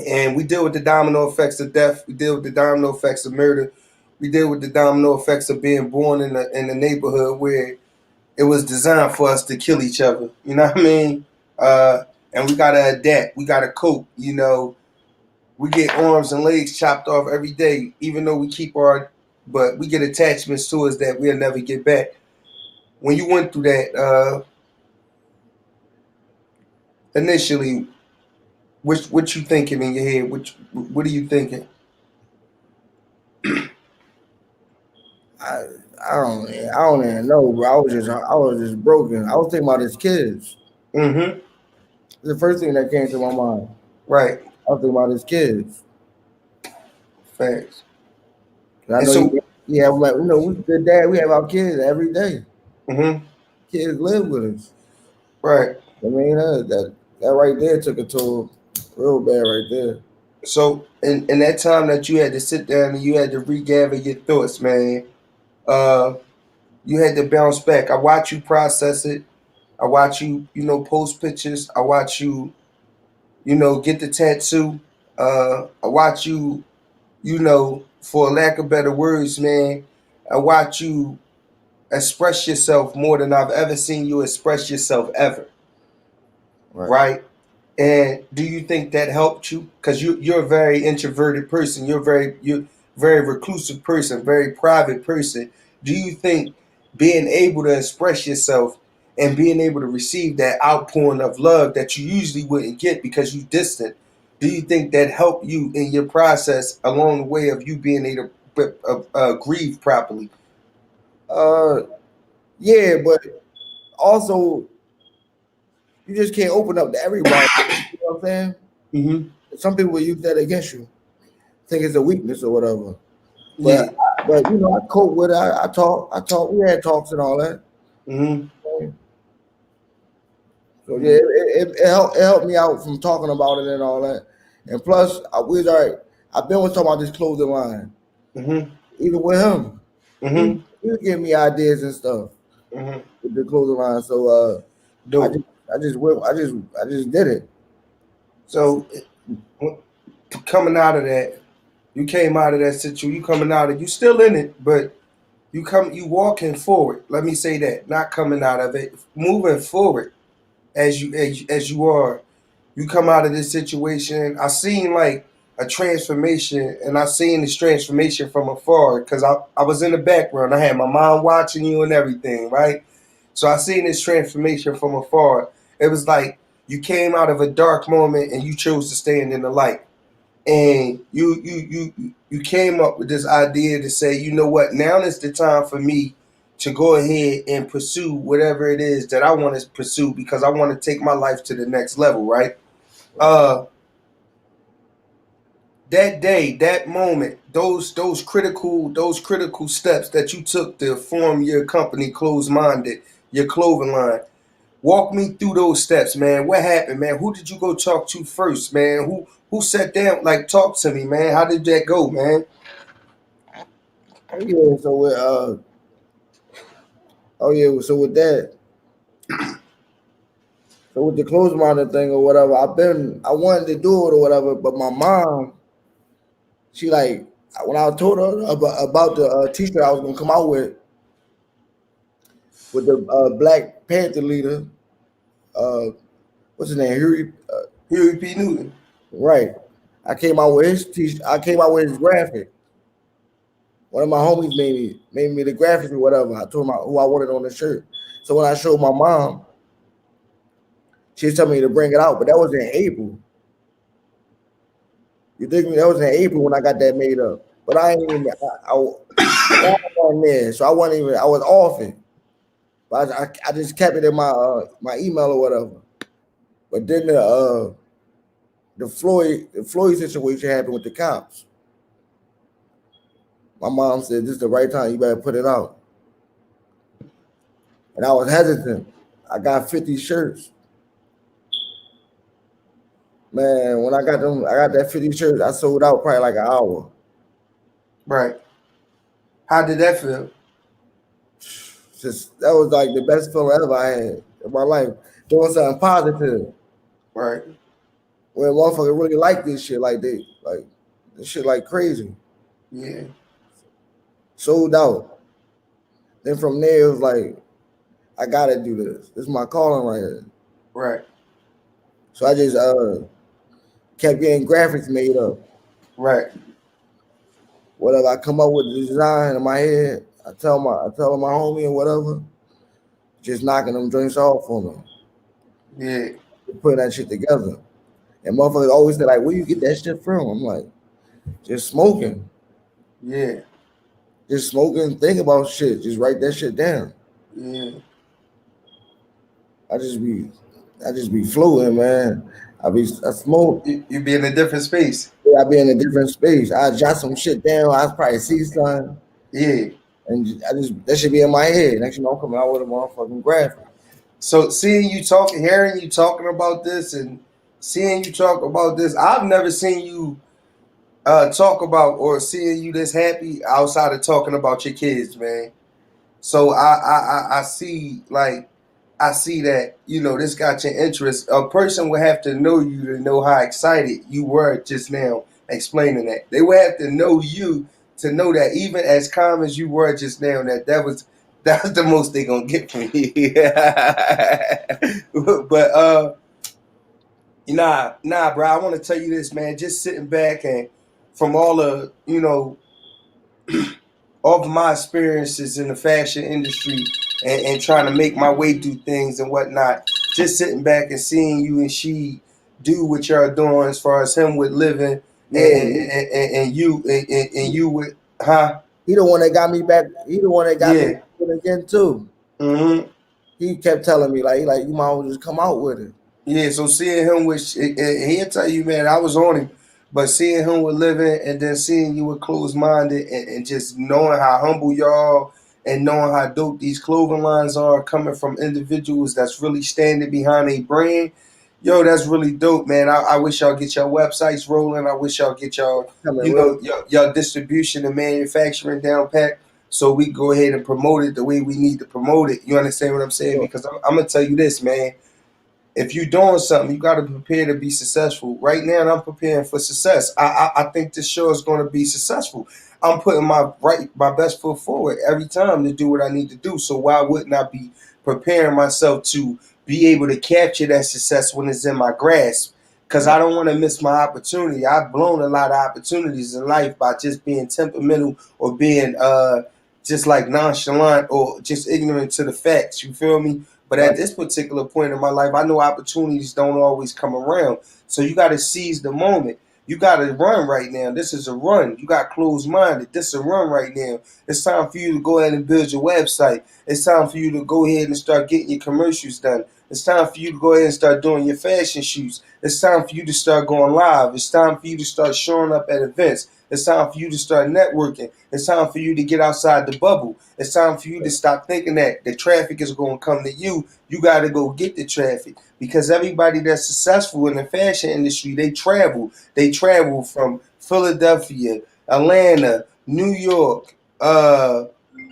and we deal with the domino effects of death. We deal with the domino effects of murder. We deal with the domino effects of being born in a neighborhood where it was designed for us to kill each other. You know what I mean? Uh, and we gotta adapt. We gotta cope. You know, we get arms and legs chopped off every day, even though we keep our, but we get attachments to us that we'll never get back. When you went through that initially, which what you thinking in your head? What are you thinking? I I don't even know, bro. I was just broken. I was thinking about his kids. Mm-hmm. The first thing that came to my mind. Right. I was thinking about his kids. Facts. And I And know so, like we the dad. We have our kids every day. mm-hmm. Kids live with us. Right. I mean that right there took a toll, real bad right there. So, in that time that you had to sit down and you had to regather your thoughts, man. Uh, You had to bounce back. I watch you process it. I watch you, post pictures. I watch you, get the tattoo. I watch you, for lack of better words, man. I watch you express yourself more than I've ever seen you express yourself ever. Right. Right? And do you think that helped you? Because you're a very introverted person. You're very reclusive person, very private person. Do you think being able to express yourself and being able to receive that outpouring of love that you usually wouldn't get because you distant, do you think that helped you in your process along the way of you being able to grieve properly? Uh, yeah, but also you just can't open up to everybody. You know what I'm saying? Mm-hmm. Some people will use that against you, think it's a weakness or whatever. But Yeah. I cope with it. I talk. We had talks and all that. Mm-hmm. So yeah, Mm-hmm. it helped me out from talking about it and all that. And plus, I was all right. I've been with talking about this clothing line, Mm-hmm. even with him. Mm-hmm. He was giving me ideas and stuff Mm-hmm. with the clothing line. So I Dope. just I just did it. So coming out of that, you came out of that situation. You coming out of, you still in it, but you walking forward. Let me say that, not coming out of it, moving forward as you are. You come out of this situation. I seen like a transformation, and I seen this transformation from afar because I was in the background. I had my mom watching you and everything, right? So I seen this transformation from afar. It was like you came out of a dark moment and you chose to stand in the light. And you came up with this idea to say, you know what, now is the time for me to go ahead and pursue whatever it is that I want to pursue because I want to take my life to the next level, right? That day, that moment, those critical steps that you took to form your company, Closed Minded, your clothing line. Walk me through those steps, man. What happened, man? Who did you go talk to first, man? Who sat down, like, talk to me, man? How did that go, man? Oh yeah, so with oh yeah, so with that, so with the clothes model thing or whatever, I wanted to do it or whatever, but my mom, she like when I told her about the t-shirt I was gonna come out with the Black Panther leader, uh, what's his name? Huey P. Newton. Right. I came out with his t. I came out with his graphic. One of my homies made me the graphic or whatever. I told him who I wanted on the shirt. So when I showed my mom, she was telling me to bring it out, but that was in April. You think me? That was in April when I got that made up. But I ain't even. I wasn't there, so I wasn't even. I was off it. But I just kept it in my email or whatever. But then the Floyd situation happened with the cops. My mom said, "This is the right time. You better put it out." And I was hesitant. I got 50 shirts. Man, when I got that 50 shirts. I sold out probably like an hour. Right. How did that feel? Just that was like the best feeling ever I had in my life. Doing something positive. Right. When motherfucker really like this shit, like this shit like crazy. Yeah. Sold out. Then from there it was like, I gotta do this. This is my calling right here. Right. So I just kept getting graphics made up. Right. Whatever I come up with the design in my head, I tell my homie or whatever, just knocking them joints off for me. Yeah. Putting that shit together. And motherfuckers always say like, where you get that shit from? I'm like, just smoking. Yeah. Just smoking, think about shit. Just write that shit down. Yeah. I just be floating, man. I smoke. You be in a different space. I be in a different space. I jot some shit down. I probably see something. Yeah. And I just that should be in my head. Next thing you know, I'm coming out with a motherfucking graphic. So seeing you talking, hearing you talking about this, and seeing you talk about this, I've never seen you talk about or seeing you this happy outside of talking about your kids, man. So I see, like, I see that, you know, this got your interest. A person would have to know you to know how excited you were just now explaining that. They would have to know you to know that, even as calm as you were just now, that was the most they gonna get from you. But nah, bro. I want to tell you this, man. Just sitting back and from all the, you know, all of my experiences in the fashion industry and trying to make my way through things and whatnot, just sitting back and seeing you and she do what y'all doing as far as him with living and you with, huh? He the one that got me back. He the one that got me Yeah. back again too. Mm-hmm. He kept telling me like you might as well just come out with it. Yeah, so seeing him with, he'll tell you, man, I was on him. But seeing him with living and then seeing you with Closed Minded and just knowing how humble y'all and knowing how dope these clothing lines are coming from individuals that's really standing behind a brand, yo, that's really dope, man. I wish y'all get your websites rolling. I wish y'all get y'all, Coming you real. know, your distribution and manufacturing down pat so we go ahead and promote it the way we need to promote it. You understand what I'm saying? Sure. Because I'm going to tell you this, man. If you're doing something, you got to prepare to be successful. Right now, I'm preparing for success. I think this show is going to be successful. I'm putting my best foot forward every time to do what I need to do. So why wouldn't I be preparing myself to be able to capture that success when it's in my grasp? because I don't want to miss my opportunity. I've blown a lot of opportunities in life by just being temperamental or being just like nonchalant or just ignorant to the facts. You feel me? But at Right. this particular point in my life, I know opportunities don't always come around. So you got to seize the moment. You got to run right now. This is a run. You got closed minded. This is a run right now. It's time for you to go ahead and build your website. It's time for you to go ahead and start getting your commercials done. It's time for you to go ahead and start doing your fashion shoots. It's time for you to start going live. It's time for you to start showing up at events. It's time for you to start networking. It's time for you to get outside the bubble. It's time for you to stop thinking that the traffic is going to come to you. You got to go get the traffic, because everybody that's successful in the fashion industry, they travel. They travel from Philadelphia, Atlanta, New York,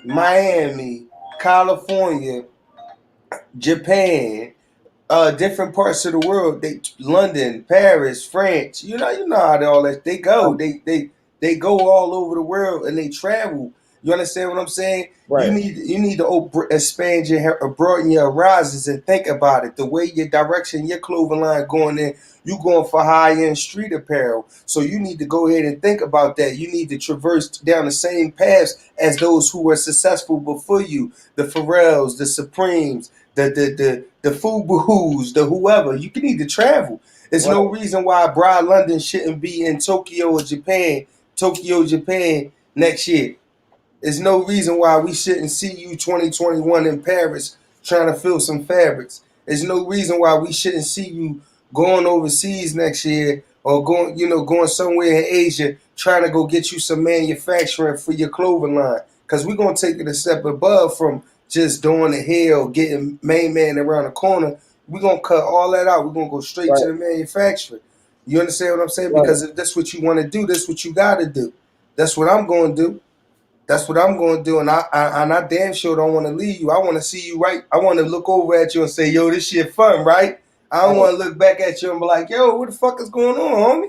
Miami, California, Japan, different parts of the world. They London, Paris, France. You know how all that they go. Right. They go all over the world and they travel. You understand what I'm saying? Right. You need to expand your broaden your horizons and think about it. The way your direction, your clothing line going in, you going for high end street apparel. So you need to go ahead and think about that. You need to traverse down the same paths as those who were successful before you. The Pharrells, the Supremes, the Fubu's, the whoever. You need to travel. There's no Right. reason why Brah London shouldn't be in Tokyo, Japan next year. There's no reason why we shouldn't see you 2021 in Paris trying to fill some fabrics. There's no reason why we shouldn't see you going overseas next year or going somewhere in Asia trying to go get you some manufacturing for your clothing line. Because we're going to take it a step above from just doing the hill, getting main man around the corner. We're going to cut all that out. We're going to go straight to Right. the manufacturing. You understand what I'm saying? Right. Because if that's what you want to do, that's what you got to do. That's what I'm going to do. That's what I'm going to do, and I damn sure don't want to leave you. I want to see you right. I want to look over at you and say, "Yo, this shit fun, right?" I don't Right. want to look back at you and be like, "Yo, what the fuck is going on, homie?"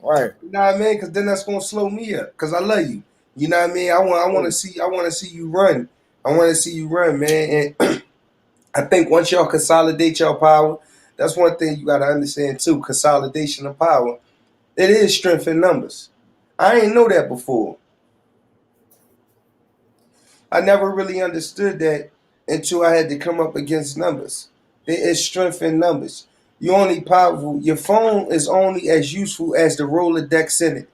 Right. You know what I mean? Because then that's going to slow me up. Because I love you. You know what I mean? I want to see you run. I want to see you run, man. And I think once y'all consolidate your power, that's one thing you got to understand too. Consolidation of power. It is strength in numbers. I ain't know that before. I never really understood that until I had to come up against numbers. There is strength in numbers. You only powerful. Your phone is only as useful as the Rolodex in it,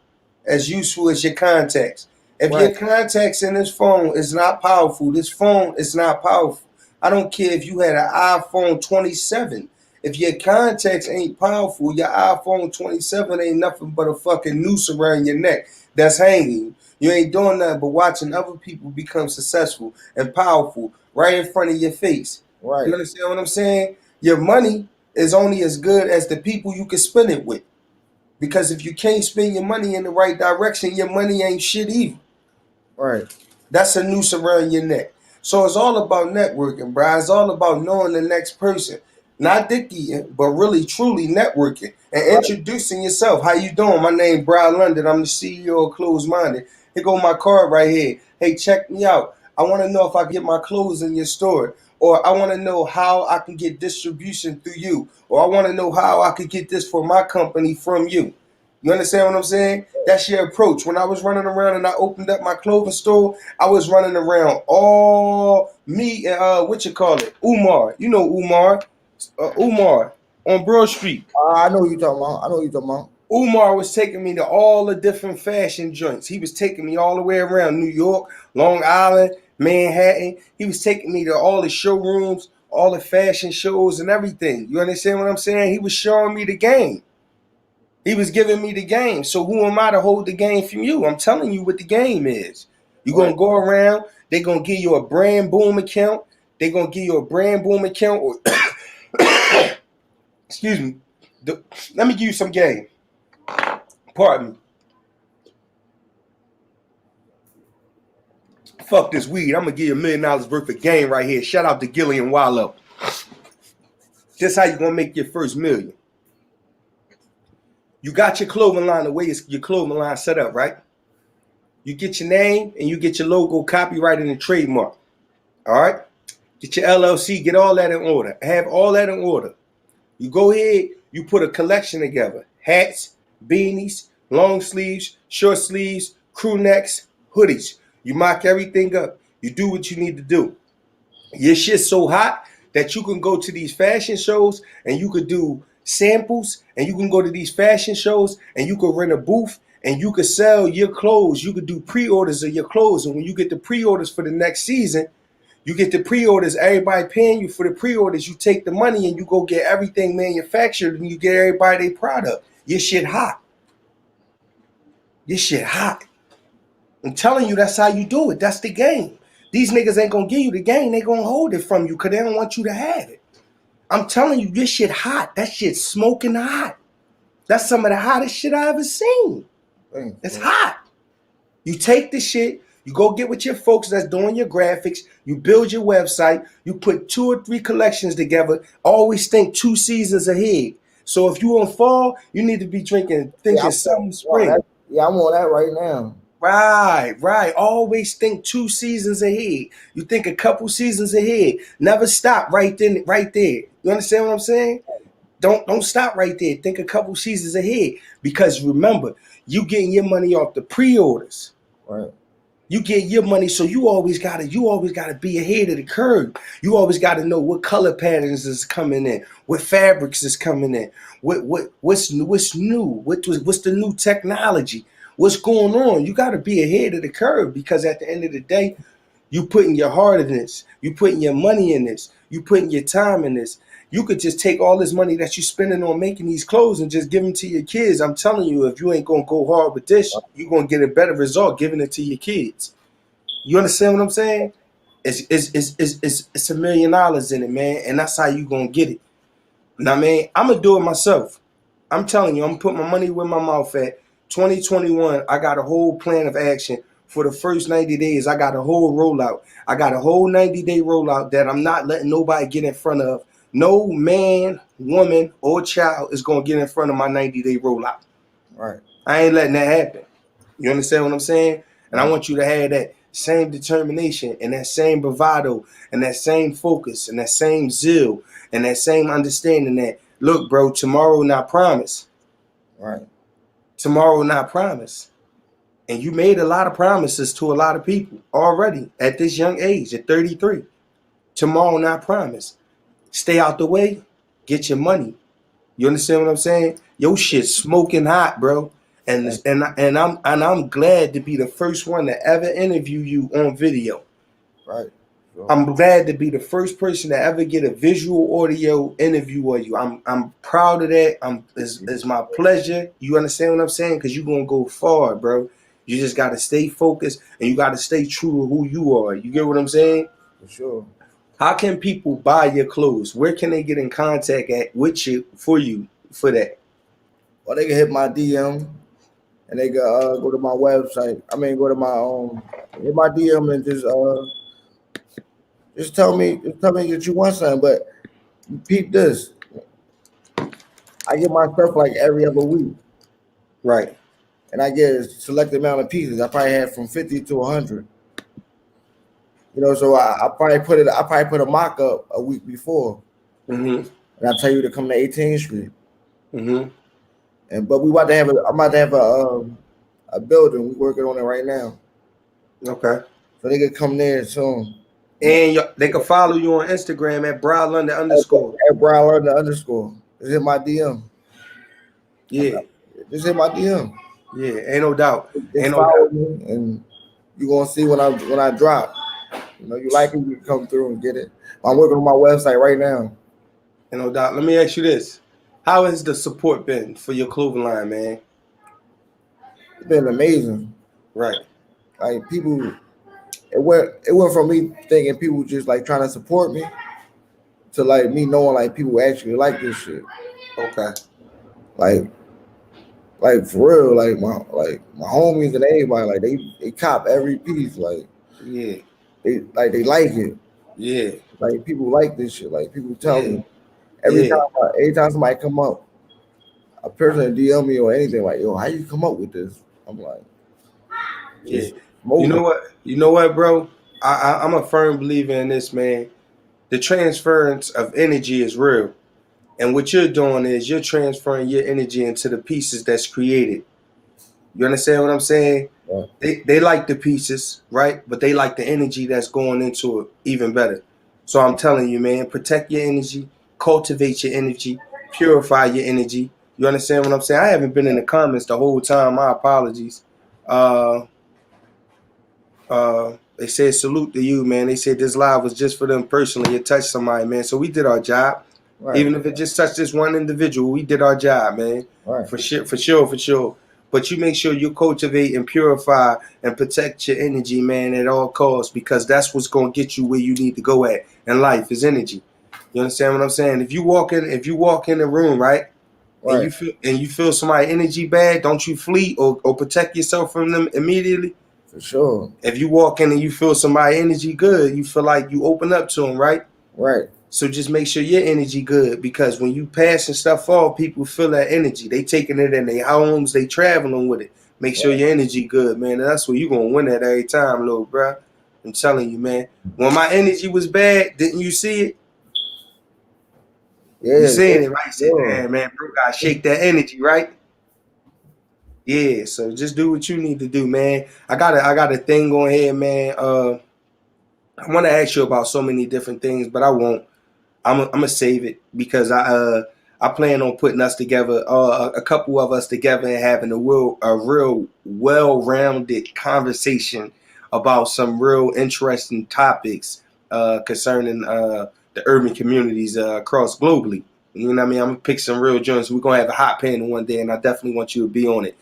as useful as your contacts. If Right. your contacts in this phone is not powerful, this phone is not powerful. I don't care if you had an iPhone 27. If your contacts ain't powerful, your iPhone 27 ain't nothing but a fucking noose around your neck that's hanging. You ain't doing nothing but watching other people become successful and powerful right in front of your face. You Right. understand what I'm saying? Your money is only as good as the people you can spend it with. Because if you can't spend your money in the right direction, your money ain't shit either. Right. That's a noose around your neck. So it's all about networking, bro. It's all about knowing the next person. Not dick eating, but really truly networking and Right. introducing yourself. How you doing? My name Brah London. I'm the CEO of Closed Minded. Here go my card right here. Hey, check me out. I want to know if I can get my clothes in your store. Or I want to know how I can get distribution through you. Or I want to know how I could get this for my company from you. You understand what I'm saying? That's your approach. When I was running around and I opened up my clothing store, I was running around all me and what you call it, Umar. You know Umar on Broad Street. I know what you talking about. I know what you talking about. Umar was taking me to all the different fashion joints. He was taking me all the way around New York, Long Island, Manhattan. He was taking me to all the showrooms, all the fashion shows and everything. You understand what I'm saying? He was showing me the game. He was giving me the game. So who am I to hold the game from you? I'm telling you what the game is. You're Right. going to go around. They're going to give you a brand boom account. They're going to give you a brand boom account. Or excuse me. Let me give you some game. Pardon me. Fuck this weed. I'm going to give you $1 million worth of game right here. Shout out to Gillian Wallow. This how you going to make your first million. You got your clothing line the way your clothing line set up, right? You get your name and you get your logo, copyright, and trademark. All right? Get your LLC, get all that in order. Have all that in order. You go ahead, You put a collection together: hats, beanies, long sleeves, short sleeves, crew necks, hoodies. You mock everything up. You do what you need to do. Your shit's so hot that you can go to these fashion shows and you could do samples, and you can go to these fashion shows and you could rent a booth and you could sell your clothes. You could do pre-orders of your clothes, and when you get the pre-orders for the next season, you get the pre-orders, everybody paying you for the pre-orders. You take the money and you go get everything manufactured and you get everybody their product. Your shit hot. Your shit hot. I'm telling you, that's how you do it. That's the game. These niggas ain't gonna give you the game. They gonna hold it from you because they don't want you to have it. I'm telling you, this shit hot. That shit smoking hot. That's some of the hottest shit I ever seen. It's hot. You take the shit, you go get with your folks that's doing your graphics, you build your website, you put 2 or 3 collections together. Always think 2 seasons ahead. So if you on fall, you need to be thinking something spring. I'm on that right now. Right. Always think 2 seasons ahead. You think a couple seasons ahead. Never stop right there. You understand what I'm saying? Don't stop right there. Think a couple seasons ahead. Because remember, you getting your money off the pre-orders. Right. You get your money, so you always gotta be ahead of the curve. You always gotta know what color patterns is coming in, what fabrics is coming in, what's new, what's the new technology, what's going on. You gotta be ahead of the curve, because at the end of the day, you putting your heart in this, you putting your money in this, you putting your time in this. You could just take all this money that you're spending on making these clothes and just give them to your kids. I'm telling you, if you ain't gonna go hard with this, you're gonna get a better result giving it to your kids. You understand what I'm saying? It's $1 million in it, man, and that's how you gonna get it. Now, man, I'm gonna do it myself. I'm telling you, I'm gonna put my money where my mouth at. 2021, I got a whole plan of action. For the first 90 days, I got a whole rollout. I got a whole 90-day rollout that I'm not letting nobody get in front of. No man, woman, or child is going to get in front of my 90-day rollout. Right. I ain't letting that happen. You understand what I'm saying? And I want you to have that same determination and that same bravado and that same focus and that same zeal and that same understanding that, look, bro, tomorrow not promise. Right. Tomorrow not promise. And you made a lot of promises to a lot of people already at this young age, at 33. Tomorrow not promise. Stay out the way, get your money. You understand what I'm saying? Your shit smoking hot, bro. And I'm glad to be the first one to ever interview you on video. Right. Sure. I'm glad to be the first person to ever get a visual audio interview of you. I'm proud of that. It's my pleasure. You understand what I'm saying? Because you're gonna go far, bro. You just gotta stay focused and you gotta stay true to who you are. You get what I'm saying? For sure. How can people buy your clothes? Where can they get in contact with you for that? Well, they can hit my DM and they can go to my website. I mean, go to my hit my DM and just tell me that you want something. But peep this, I get my stuff like every other week. Right. And I get a selected amount of pieces. I probably had from 50 to 100. You know, so I probably put a mock up a week before, and I tell you to come to 18th Street. But I'm about to have a building. We're working on it right now. Okay. So they can come there soon. And they can follow you on Instagram at Brah _. At Brah _. Just hit my DM. Yeah. Just hit my DM. Yeah, ain't no doubt. Just follow me, and you're gonna see when I drop. You know, you like it, you can come through and get it. I'm working on my website right now. Ain't no doubt. Let me ask you this: how has the support been for your clothing line, man? It's been amazing. Right. Like people, it went from me thinking people just like trying to support me to like me knowing like people actually like this shit. Okay. Like for real, like my homies and everybody, like they cop every piece, like yeah, they like it. Yeah. Like people like this shit. Like people tell me every time somebody come up, a person DM me or anything like, yo, how you come up with this? I'm like, yeah. You know what, bro? I'm a firm believer in this, man. The transference of energy is real. And what you're doing is you're transferring your energy into the pieces that's created. You understand what I'm saying? Right. They like the pieces, right? But they like the energy that's going into it even better. So I'm telling you, man, protect your energy, cultivate your energy, purify your energy. You understand what I'm saying? I haven't been in the comments the whole time. My apologies. Uh, they said salute to you, man. They said this live was just for them personally. It touched somebody, man. So we did our job. Right. Even if it just touched this one individual, we did our job, man. Right. For sure, for sure, for sure. But you make sure you cultivate and purify and protect your energy, man, at all costs, because that's what's gonna get you where you need to go at in life is energy. You understand what I'm saying? If you walk in the room, right, and Right. you feel somebody energy bad, don't you flee or protect yourself from them immediately. For sure. If you walk in and you feel somebody energy good, you feel like you open up to them, right? Right. So just make sure your energy good, because when you passing stuff off, people feel that energy. They taking it in their homes, they traveling with it. Make sure Right. your energy good, man. And that's where you gonna win at every time, little bro. I'm telling you, man. When my energy was bad, didn't you see it? You Yeah. Yeah. seeing it, right? You said, Sure. man, bro, gotta shake that energy, right? Yeah. So just do what you need to do, man. I got a thing going here, man. I want to ask you about so many different things, but I won't. I'm gonna save it because I plan on putting us together, a couple of us together, and having a real well-rounded conversation about some real interesting topics concerning the urban communities across globally. You know what I mean? I'm gonna pick some real joints. We're gonna have a hot panel one day, and I definitely want you to be on it.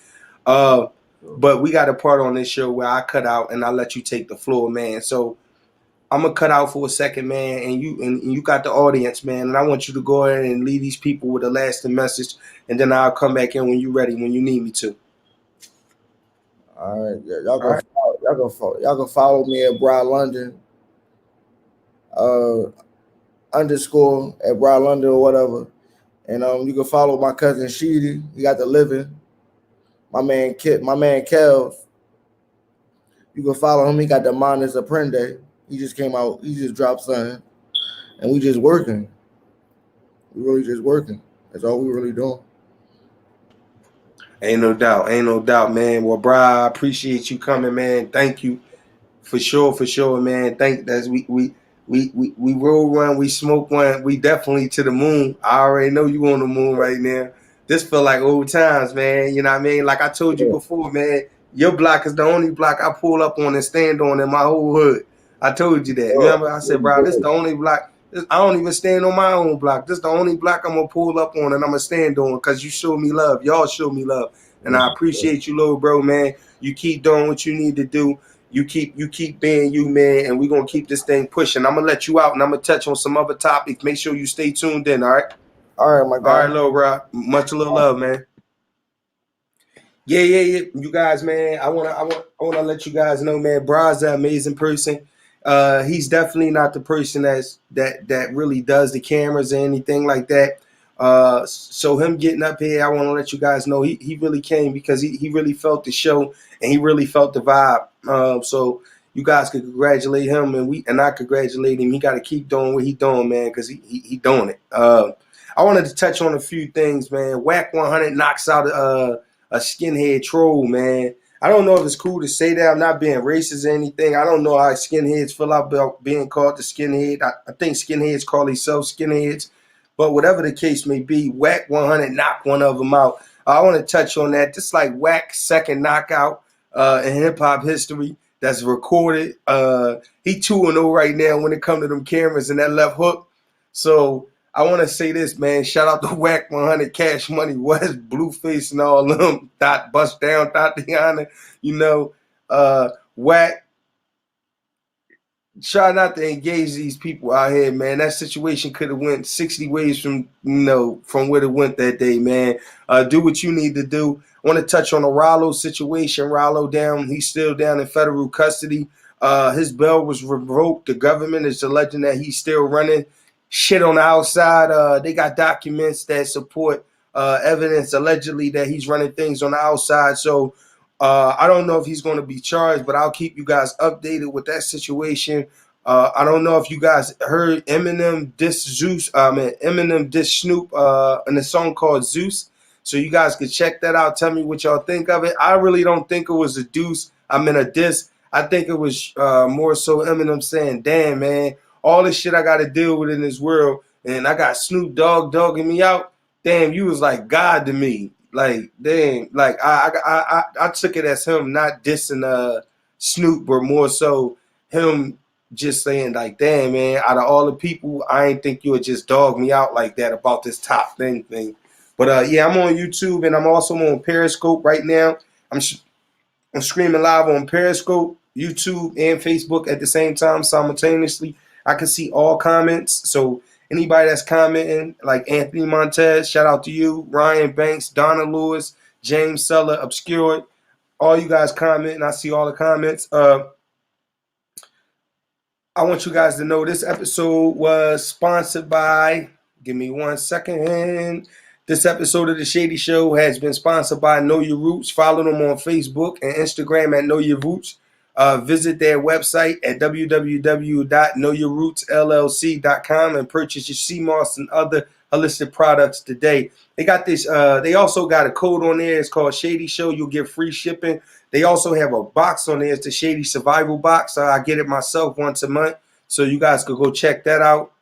Uh, but we got a part on this show where I cut out and I let you take the floor, man. So I'm gonna cut out for a second, man, and you got the audience, man, and I want you to go ahead and leave these people with a lasting message, and then I'll come back in when you're ready, when you need me to. All right. Yeah, y'all All can right. follow, y'all can follow me at Brah London, uh underscore at Brah London or whatever. And you can follow my cousin SHADY. He got the living. My man Kels. You can follow him. He got the Manas Apprende. He just came out. He just dropped something, and we just working. We really just working. That's all we really doing. Ain't no doubt, man. Well, Brah, I appreciate you coming, man. Thank you. For sure, man. Thank that's we roll one, we smoke one, we definitely to the moon. I already know you on the moon right now. This feel like old times, man. You know what I mean? Like I told you Yeah. before, man. Your block is the only block I pull up on and stand on in my whole hood. I told you that. Oh, Remember? I yeah, said, you bro, this the did. only block. I don't even stand on my own block. This the only block I'm gonna pull up on and I'm gonna stand on because you show me love. Y'all show me love, and Yeah, I yeah. appreciate you, little bro, man. You keep doing what you need to do. You keep being you, man, and we're gonna keep this thing pushing. I'm gonna let you out and I'm gonna touch on some other topics. Make sure you stay tuned in, all right? All right, my All right, guy. little bro. Much little love, man. Yeah. You guys, man. I wanna let you guys know, man. Brah's an amazing person. He's definitely not the person that really does the cameras or anything like that. So him getting up here, I want to let you guys know he really came because he really felt the show and he really felt the vibe. So you guys could congratulate him and I congratulate him. He got to keep doing what he doing, man, because he doing it. I wanted to touch on a few things, man. Whack 100 knocks out a skinhead troll, man. I don't know if it's cool to say that. I'm not being racist or anything. I don't know how skinheads feel about being called the skinhead. I think skinheads call themselves skinheads. But whatever the case may be, Whack 100 knocked one of them out. I want to touch on that. Just like Whack's second knockout in hip hop history that's recorded. He 2-0 right now when it comes to them cameras and that left hook. So I want to say this, man. Shout out to Whack 100, Cash Money, West, Blueface, and all of them. Dot Bust Down, Tatiana. You know, Whack. Try not to engage these people out here, man. That situation could have went 60 ways from where it went that day, man. Do what you need to do. I want to touch on the Rollo situation. Rollo down, he's still down in federal custody. His bail was revoked. The government is alleging that he's still running shit on the outside. They got documents that support evidence allegedly that he's running things on the outside. So I don't know if he's going to be charged, but I'll keep you guys updated with that situation. I don't know if you guys heard Eminem diss Zeus. Eminem diss Snoop in a song called Zeus. So you guys could check that out. Tell me what y'all think of it. I really don't think it was a deuce. A diss. I think it was more so Eminem saying, "Damn, man, all this shit I got to deal with in this world, and I got Snoop Dogg dogging me out. Damn, you was like God to me. Like, damn, like I took it as him not dissing Snoop, but more so him just saying like, damn, man, out of all the people, I ain't think you would just dog me out like that about this top thing. But yeah, I'm on YouTube and I'm also on Periscope right now. I'm streaming live on Periscope, YouTube, and Facebook at the same time simultaneously. I can see all comments. So anybody that's commenting, like Anthony Montez, shout out to you, Ryan Banks, Donna Lewis, James Seller, Obscured, all you guys comment, and I see all the comments. I want you guys to know this episode was sponsored by, give me 1 second. This episode of The Shady Show has been sponsored by Know Your Roots. Follow them on Facebook and Instagram at Know Your Roots. Visit their website at www.knowyourrootsllc.com and purchase your sea moss and other holistic products today. They got this. They also got a code on there. It's called Shady Show. You'll get free shipping. They also have a box on there. It's the Shady Survival Box. I get it myself once a month, so you guys could go check that out.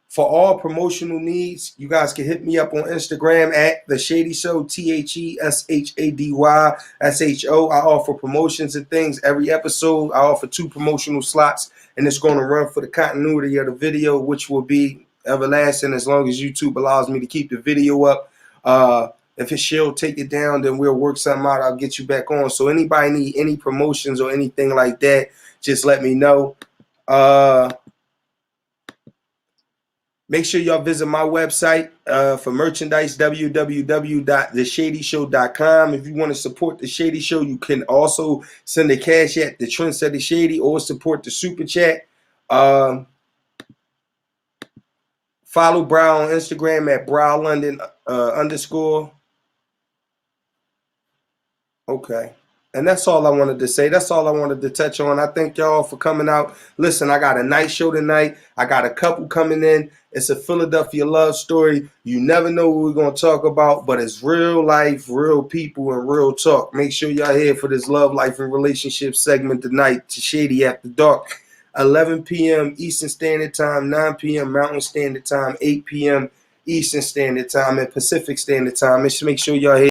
For all promotional needs, you guys can hit me up on Instagram at The Shady Show, TheShadySHO. I offer promotions and things every episode. I offer 2 promotional slots, and it's going to run for the continuity of the video, which will be everlasting as long as YouTube allows me to keep the video up. If she'll take it down, then we'll work something out. I'll get you back on. So anybody need any promotions or anything like that, just let me know. Make sure y'all visit my website for merchandise, www.theshadyshow.com. If you want to support The Shady Show, you can also send a cash at the Trendsetter Shady or support the Super Chat. Follow Brah on Instagram at Brah London _ Okay. And that's all I wanted to say. That's all I wanted to touch on. I thank y'all for coming out. Listen, I got a nice show tonight. I got a couple coming in. It's a Philadelphia love story. You never know what we're going to talk about, but it's real life, real people, and real talk. Make sure y'all here for this love, life, and relationship segment tonight to Shady After Dark. 11 p.m. Eastern Standard Time, 9 p.m. Mountain Standard Time, 8 p.m. Eastern Standard Time, and Pacific Standard Time. Make sure y'all here.